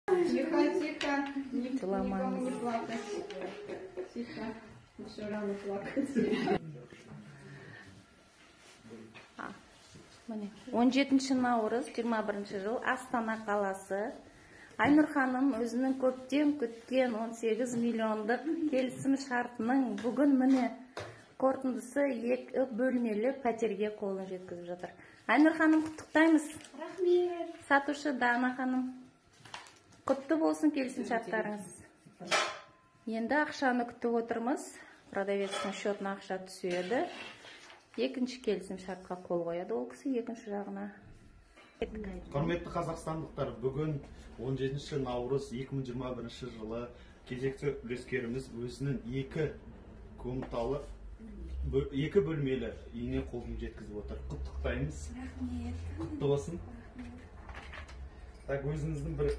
Тихо, тихо. Никому не плакать. Тихо. Еще рано плакать. Міне 17 наурыз 21 жыл Астана қаласы. Айнұр ханым өзінің көптен күткен 18 миллиондық келісім шартының бүгін міне қорытындысы 2 бөлмелі пәтерге қолын жеткізіп жатыр. Айнұр ханым, құттықтаймыз. Рахмет. Сатушы Дана ханым, құтты болсын келісім шарттарыңыз. Енді ақшаны күтіп отырмыз. Продавецтің счетына ақша түседі. Екінші келісім шартқа қол қояды ол кісі екінші жағына. Құрметті қазақстандықтар, бүгін 17 наурыз 2021 жылы кезекті үлескеріміз өзінің 2 комнаталы 2 бөлмелі үйіне қолын жеткізіп отыр. Құттықтаймыз. Рахмет. Құтты болсын. Так, өзіңіздің бір